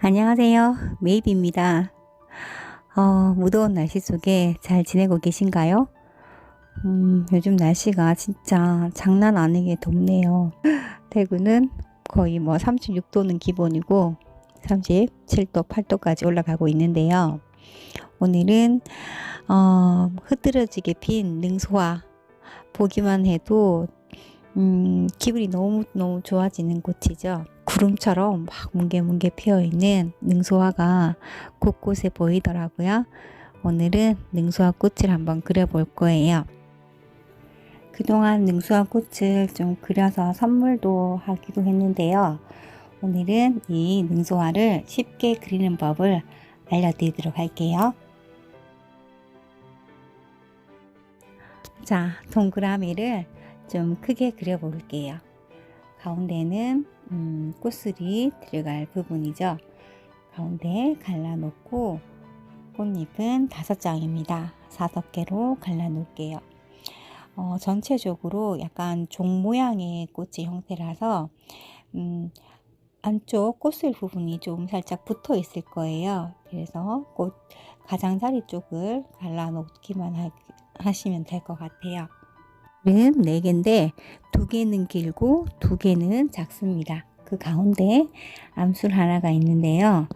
안녕하세요. 메이비입니다. 무더운 날씨 속에 잘 지내고 계신가요? 요즘 날씨가 진짜 장난 아니게 덥네요. 대구는 거의 36도는 기본이고 37도, 8도까지 올라가고 있는데요. 오늘은 흐드러지게 핀 능소화 보기만 해도 기분이 너무 좋아지는 꽃이죠. 구름처럼 막 뭉게뭉게 피어있는 능소화가 곳곳에 보이더라고요. 오늘은 능소화 꽃을 한번 그려볼 거예요. 그동안 능소화 꽃을 좀 그려서 선물도 하기도 했는데요. 오늘은 이 능소화를 쉽게 그리는 법을 알려드리도록 할게요. 자, 동그라미를 좀 크게 그려 볼게요. 가운데는 꽃술이 들어갈 부분이죠. 가운데 갈라놓고 꽃잎은 5장입니다. 5개로 갈라 놓을게요. 전체적으로 약간 종 모양의 꽃의 형태라서 안쪽 꽃술 부분이 좀 살짝 붙어 있을 거예요. 그래서 꽃 가장자리 쪽을 갈라 놓기만 하시면 될 것 같아요. 는 4개인데 2개는 길고 2개는 작습니다. 그 가운데 암술 하나가 있는데요.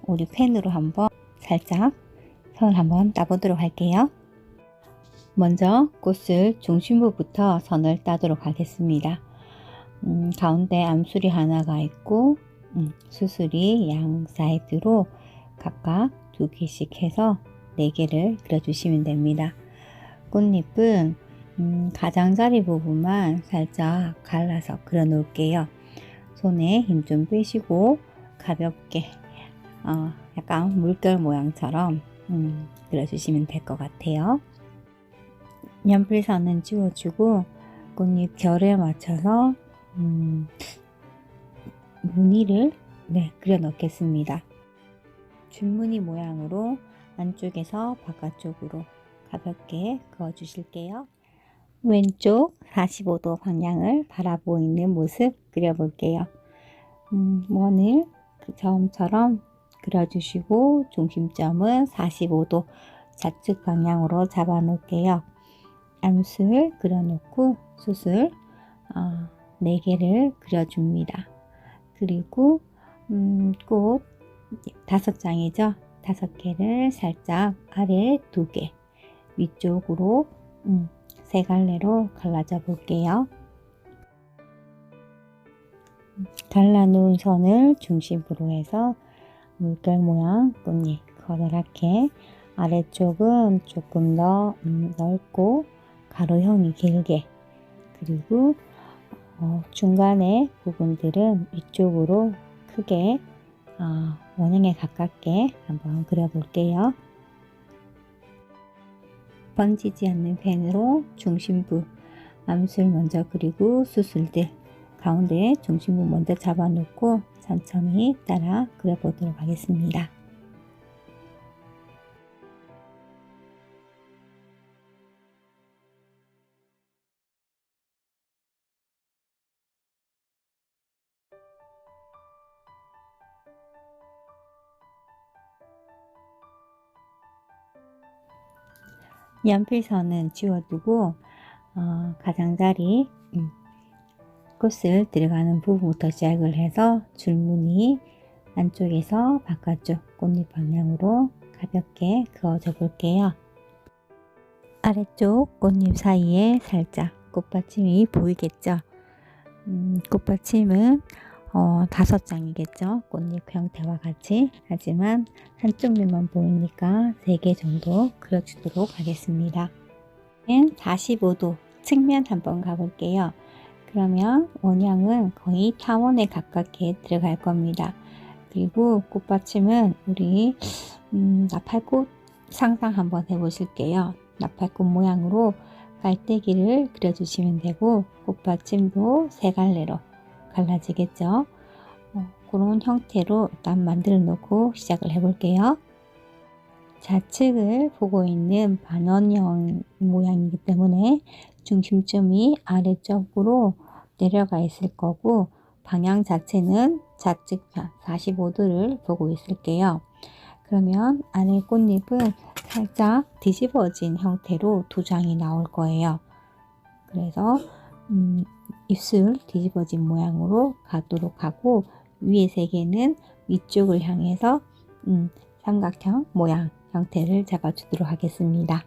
우리 펜으로 한번 살짝 선을 한번 따보도록 할게요. 먼저 꽃을 중심부부터 선을 따도록 하겠습니다. 가운데 암술이 하나가 있고 수술이 양 사이드로 각각 2개씩 해서 4개를 그려주시면 됩니다. 꽃잎은 가장자리 부분만 살짝 갈라서 그려 놓을게요. 손에 힘 좀 빼시고 가볍게 약간 물결 모양처럼 그려주시면 될 것 같아요. 연필선은 지워주고 꽃잎 결에 맞춰서 무늬를 그려 넣겠습니다. 줄무늬 모양으로 안쪽에서 바깥쪽으로 가볍게 그어 주실게요. 왼쪽 45도 방향을 바라보고 있는 모습 그려볼게요. 원을 처음처럼 그려주시고 중심점은 45도 좌측 방향으로 잡아 놓을게요. 암술 그려놓고 수술 4개를 그려줍니다. 그리고 꽃 5장이죠. 5개를 살짝 아래 2개 위쪽으로 3갈래로 갈라져 볼게요. 갈라놓은 선을 중심으로 해서 물결 모양 꽃잎 커다랗게, 아래쪽은 조금 더 넓고 가로형이 길게, 그리고 중간에 부분들은 위쪽으로 크게 원형에 가깝게 한번 그려볼게요. 번지지 않는 펜으로 중심부 암술 먼저 그리고 수술들 가운데 중심부 먼저 잡아놓고 천천히 따라 그려보도록 하겠습니다. 연필선은 지워두고 가장자리 꽃을 들어가는 부분부터 시작을 해서 줄무늬 안쪽에서 바깥쪽 꽃잎 방향으로 가볍게 그어줘 볼게요. 아래쪽 꽃잎 사이에 살짝 꽃받침이 보이겠죠? 꽃받침은 5장이겠죠? 꽃잎 형태와 같이. 하지만 한쪽 면만 보이니까 3개 정도 그려주도록 하겠습니다. 45도 측면 한번 가볼게요. 그러면 원형은 거의 타원에 가깝게 들어갈 겁니다. 그리고 꽃받침은 우리 나팔꽃 상상 한번 해보실게요. 나팔꽃 모양으로 깔때기를 그려주시면 되고, 꽃받침도 3갈래로 갈라지겠죠. 그런 형태로 일단 만들어 놓고 시작을 해볼게요. 좌측을 보고 있는 반원형 모양이기 때문에 중심점이 아래쪽으로 내려가 있을 거고, 방향 자체는 좌측편 45도를 보고 있을게요. 그러면 안에 꽃잎은 살짝 뒤집어진 형태로 두 장이 나올 거예요. 그래서 입술 뒤집어진 모양으로 가도록 하고, 위에 세 개는 위쪽을 향해서 삼각형 모양 형태를 잡아주도록 하겠습니다.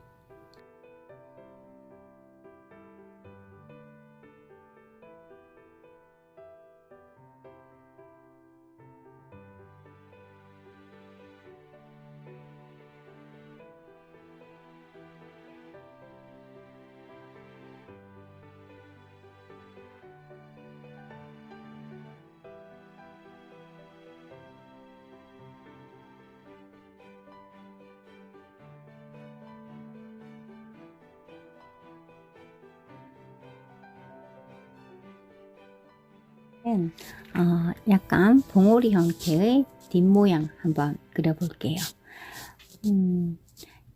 약간 봉오리 형태의 뒷모양 한번 그려볼게요.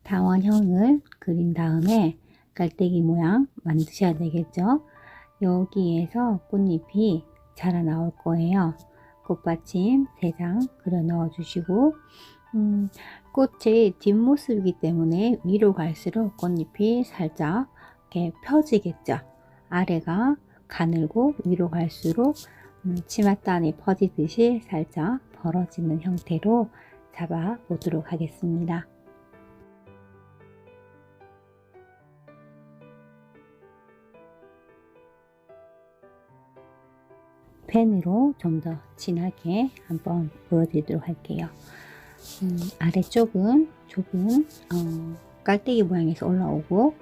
다원형을 그린 다음에 깔때기 모양 만드셔야 되겠죠. 여기에서 꽃잎이 자라 나올 거예요. 꽃받침 3장 그려 넣어 주시고, 꽃의 뒷모습이기 때문에 위로 갈수록 꽃잎이 살짝 이렇게 펴지겠죠. 아래가 가늘고 위로 갈수록 치맛단이 퍼지듯이 살짝 벌어지는 형태로 잡아 보도록 하겠습니다. 펜으로 좀 더 진하게 한번 보여드리도록 할게요. 아래쪽은 좁은 깔때기 모양에서 올라오고,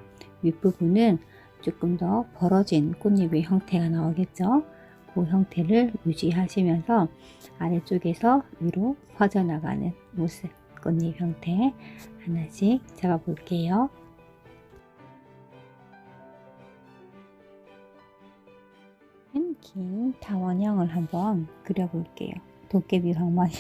윗부분은 조금 더 벌어진 꽃잎의 형태가 나오겠죠. 그 형태를 유지하시면서 아래쪽에서 위로 퍼져나가는 모습, 꽃잎 형태 하나씩 잡아 볼게요. 긴 타원형을 한번 그려볼게요. 도깨비 방망이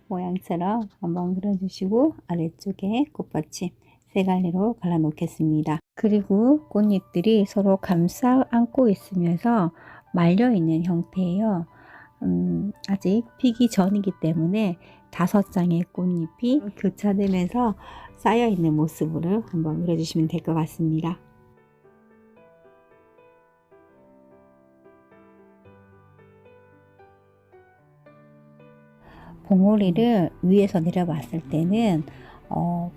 모양처럼 한번 그려주시고, 아래쪽에 꽃받침 3갈래로 갈라 놓겠습니다. 그리고 꽃잎들이 서로 감싸 안고 있으면서 말려 있는 형태예요. 아직 피기 전이기 때문에 5장의 꽃잎이 교차되면서 쌓여 있는 모습으로 한번 그려주시면 될 것 같습니다. 봉오리를 위에서 내려봤을 때는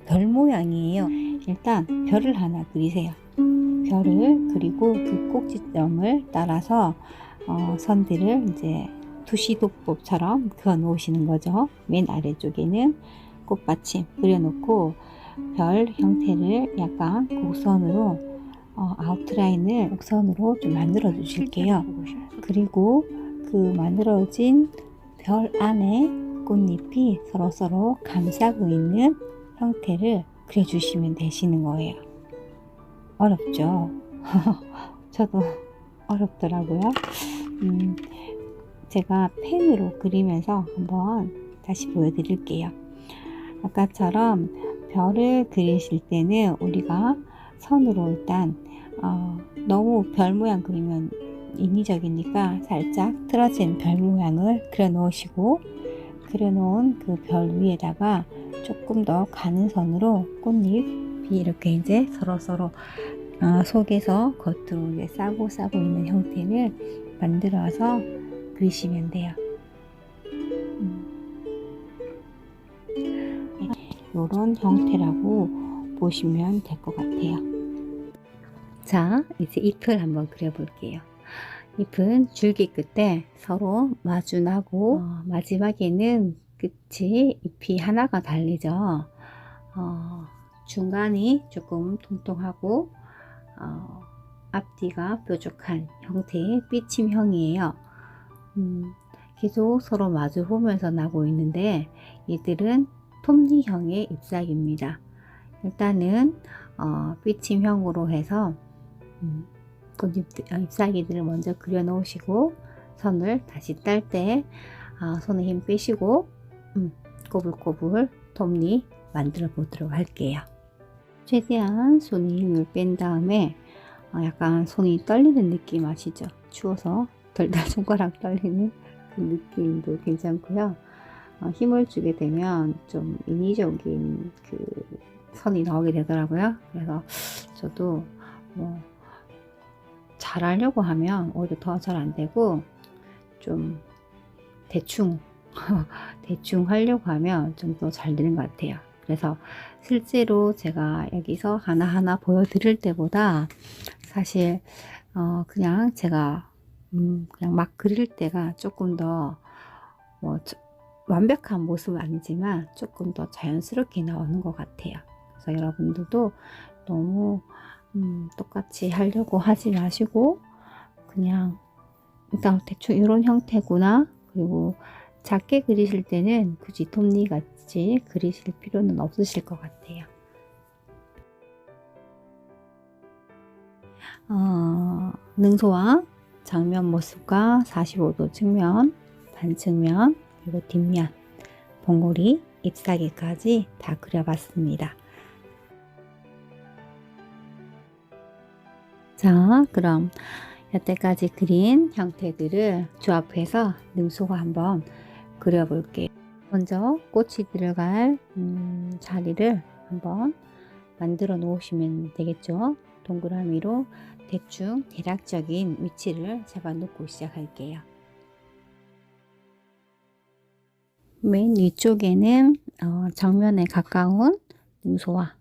별 모양이에요. 일단 별을 하나 그리세요. 별을 그리고 그 꼭지점을 따라서 선들을 이제 투시도법처럼 그어 놓으시는 거죠. 맨 아래쪽에는 꽃받침 그려놓고, 별 형태를 약간 곡선으로 아웃라인을 곡선으로 좀 만들어 주실게요. 그리고 그 만들어진 별 안에 꽃잎이 서로서로 감싸고 있는 형태를 그려주시면 되시는 거예요. 어렵죠? 저도 어렵더라고요. 제가 펜으로 그리면서 한번 다시 보여드릴게요. 아까처럼 별을 그리실 때는 우리가 선으로 일단 너무 별 모양 그리면 인위적이니까 살짝 틀어진 별 모양을 그려 놓으시고, 그려 놓은 그 별 위에다가 조금 더 가는 선으로 꽃잎이 이렇게 이제 서로서로 속에서 겉으로 이제 싸고 있는 형태를 만들어서 그리시면 돼요. 이런 형태라고 보시면 될 것 같아요. 자, 이제 잎을 한번 그려볼게요. 잎은 줄기 끝에 서로 마주나고, 마지막에는 끝이 잎이 하나가 달리죠. 중간이 조금 통통하고 앞뒤가 뾰족한 형태의 삐침형이에요. 계속 서로 마주 보면서 나고 있는데, 얘들은 톱니형의 잎사귀입니다. 일단은 삐침형으로 해서 잎사귀들을 먼저 그려 놓으시고, 선을 다시 딸 때 손에 힘 빼시고 꼬불꼬불 톱니 만들어 보도록 할게요. 최대한 손에 힘을 뺀 다음에 약간 손이 떨리는 느낌 아시죠? 추워서 덜덜 손가락 떨리는 그 느낌도 괜찮고요. 힘을 주게 되면 좀 인위적인 그 선이 나오게 되더라고요. 그래서 저도 뭐 잘하려고 하면 오히려 더 잘 안 되고, 좀 대충 대충 하려고 하면 좀 더 잘 되는 것 같아요. 그래서 실제로 제가 여기서 하나하나 보여드릴 때보다 사실 그냥 제가 그냥 막 그릴 때가 조금 더 뭐 완벽한 모습은 아니지만 조금 더 자연스럽게 나오는 것 같아요. 그래서 여러분들도 너무 똑같이 하려고 하지 마시고, 그냥 일단 대충 이런 형태구나, 그리고 작게 그리실 때는 굳이 톱니같이 그리실 필요는 없으실 것 같아요. 능소와 정면 모습과 45도 측면, 반측면, 그리고 뒷면, 봉우리, 잎사귀까지 다 그려봤습니다. 자, 그럼 여태까지 그린 형태들을 조합해서 능소가 한번 그려볼게요. 먼저 꽃이 들어갈 자리를 한번 만들어 놓으시면 되겠죠. 동그라미로 대충 대략적인 위치를 잡아 놓고 시작할게요. 맨 위쪽에는 정면에 가까운 능소와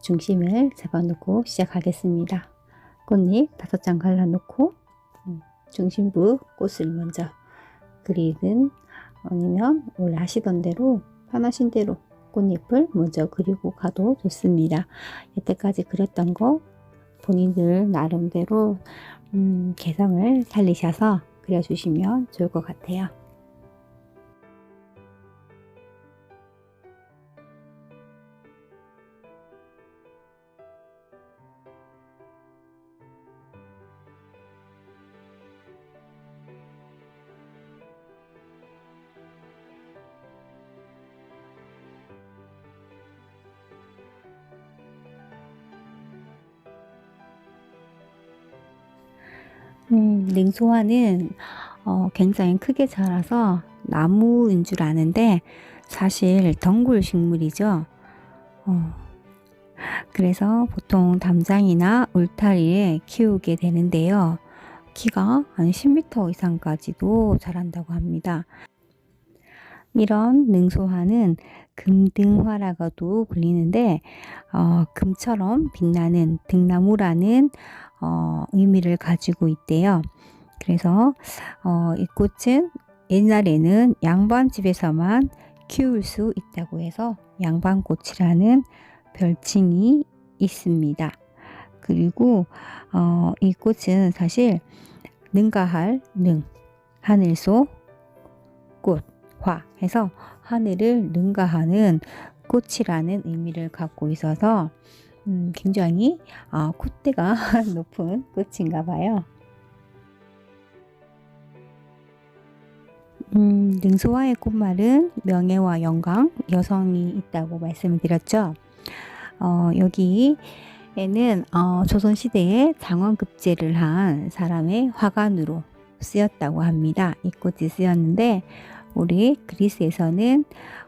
중심을 잡아 놓고 시작하겠습니다. 꽃잎 5장 갈라놓고 중심부 꽃을 먼저 그리든, 아니면 원래 하시던 대로 편하신 대로 꽃잎을 먼저 그리고 가도 좋습니다. 여태까지 그렸던 거 본인들 나름대로 개성을 살리셔서 그려주시면 좋을 것 같아요. 능소화는 굉장히 크게 자라서 나무인 줄 아는데 사실 덩굴 식물이죠. 그래서 보통 담장이나 울타리에 키우게 되는데요. 키가 한 10m 이상까지도 자란다고 합니다. 이런 능소화는 금등화라고도 불리는데 금처럼 빛나는 등나무라는 의미를 가지고 있대요. 그래서 이 꽃은 옛날에는 양반집에서만 키울 수 있다고 해서 양반꽃이라는 별칭이 있습니다. 그리고 이 꽃은 사실 능가할 능, 하늘소 꽃, 화 해서 하늘을 능가하는 꽃이라는 의미를 갖고 있어서 굉장히 콧대가 높은 꽃인가 봐요. 능소화의 꽃말은 명예와 영광, 여성이 있다고 말씀을 드렸죠. 여기에는 조선시대에 장원급제를 한 사람의 화관으로 쓰였다고 합니다. 이 꽃이 쓰였는데 우리 그리스에서는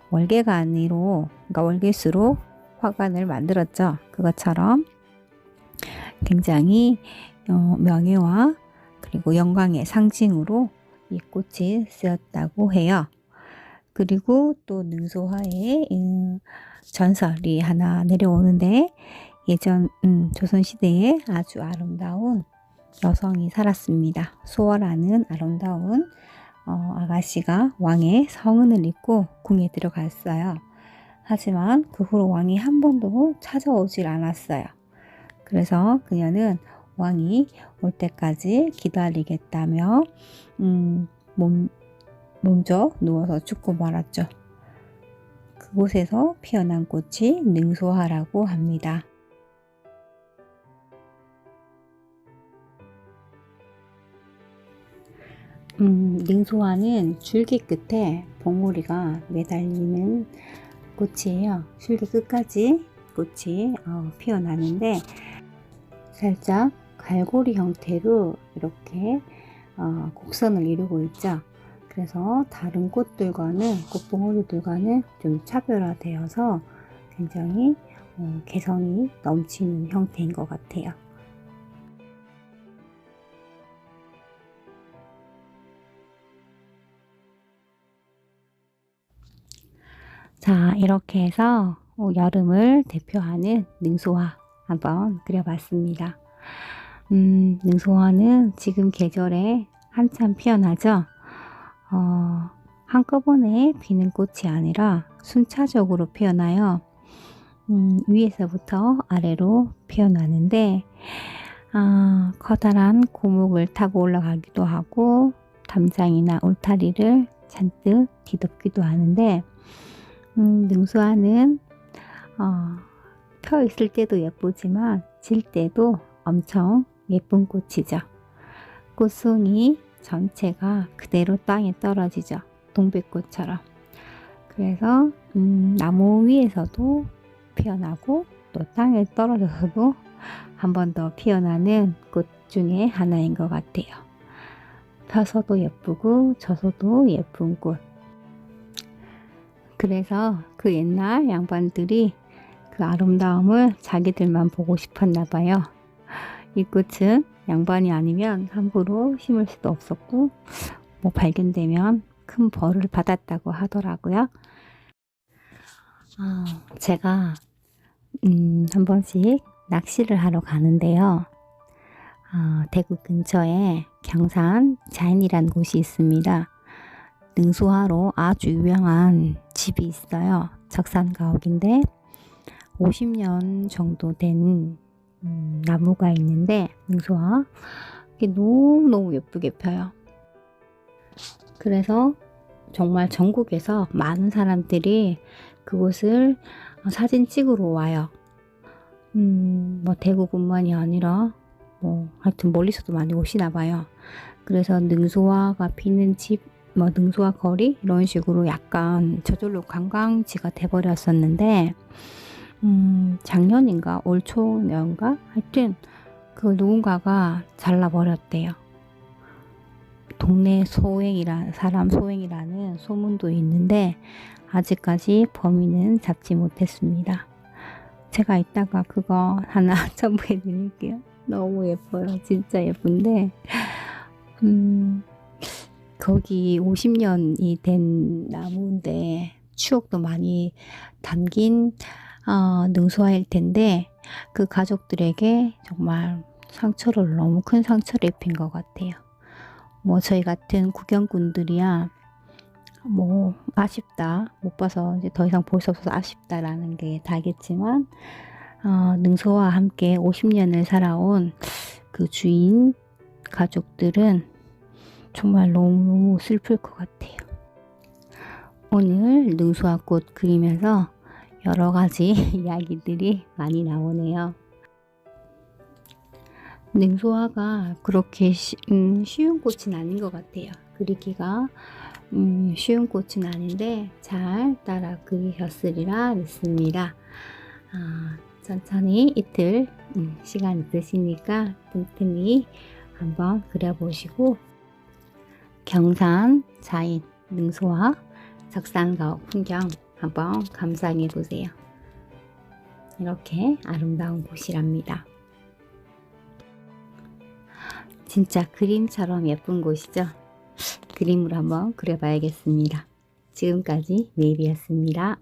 월계관으로, 그러니까 월계수로 화관을 만들었죠. 그것처럼 굉장히 명예와 그리고 영광의 상징으로 이 꽃이 쓰였다고 해요. 그리고 또 능소화의 전설이 하나 내려오는데, 예전 조선시대에 아주 아름다운 여성이 살았습니다. 소월하는 아름다운 아가씨가 왕의 성은을 입고 궁에 들어갔어요. 하지만 그 후로 왕이 한 번도 찾아오질 않았어요. 그래서 그녀는 왕이 올 때까지 기다리겠다며 몸져 누워서 죽고 말았죠. 그곳에서 피어난 꽃이 능소화라고 합니다. 능소화는 줄기 끝에 봉우리가 매달리는 꽃이에요. 줄기 끝까지 꽃이 피어나는데 살짝 갈고리 형태로 이렇게 곡선을 이루고 있죠. 그래서 다른 꽃들과는, 꽃봉오리들과는 좀 차별화되어서 굉장히 개성이 넘치는 형태인 것 같아요. 자, 이렇게 해서 여름을 대표하는 능소화 한번 그려봤습니다. 능소화는 지금 계절에 한참 피어나죠. 한꺼번에 피는 꽃이 아니라 순차적으로 피어나요. 위에서부터 아래로 피어나는데 커다란 고목을 타고 올라가기도 하고 담장이나 울타리를 잔뜩 뒤덮기도 하는데 능소화는 펴 있을 때도 예쁘지만 질 때도 엄청 예쁜 꽃이죠. 꽃송이 전체가 그대로 땅에 떨어지죠. 동백꽃처럼. 그래서 나무 위에서도 피어나고 또 땅에 떨어져서도 한 번 더 피어나는 꽃 중에 하나인 것 같아요. 펴서도 예쁘고 져서도 예쁜 꽃. 그래서 그 옛날 양반들이 그 아름다움을 자기들만 보고 싶었나 봐요. 이 꽃은 양반이 아니면 함부로 심을 수도 없었고 발견되면 큰 벌을 받았다고 하더라고요. 제가 한 번씩 낚시를 하러 가는데요. 대구 근처에 경산 자인이라는 곳이 있습니다. 능소화로 아주 유명한 집이 있어요. 적산가옥인데 50년 정도 된 나무가 있는데 능소화 이게 너무너무 예쁘게 펴요. 그래서 정말 전국에서 많은 사람들이 그곳을 사진 찍으러 와요. 대구뿐만이 아니라 하여튼 멀리서도 많이 오시나 봐요. 그래서 능소화가 피는 집, 능소화 거리 이런 식으로 약간 저절로 관광지가 돼버렸었는데 작년인가 올 초인가 하여튼 그 누군가가 잘라버렸대요. 동네 사람 소행이라는 소문도 있는데 아직까지 범인은 잡지 못했습니다. 제가 이따가 그거 하나 첨부해 드릴게요. 너무 예뻐요. 진짜 예쁜데 거기 50년이 된 나무인데 추억도 많이 담긴 능소화일 텐데 그 가족들에게 정말 너무 큰 상처를 입힌 것 같아요. 저희 같은 구경꾼들이야 아쉽다, 못 봐서 이제 더 이상 볼 수 없어서 아쉽다라는 게 다겠지만 능소와 함께 50년을 살아온 그 주인 가족들은 정말 너무 슬플 것 같아요. 오늘 능소화꽃 그리면서 여러 가지 이야기들이 많이 나오네요. 능소화가 그렇게 쉬운 꽃은 아닌 것 같아요. 그리기가 쉬운 꽃은 아닌데 잘 따라 그리셨으리라 믿습니다. 천천히 이틀 시간 있으시니까 틈틈이 한번 그려보시고 경산 자인 능소화 적산가옥 풍경 한번 감상해 보세요. 이렇게 아름다운 곳이랍니다. 진짜 그림처럼 예쁜 곳이죠. 그림으로 한번 그려봐야겠습니다. 지금까지 메이비였습니다.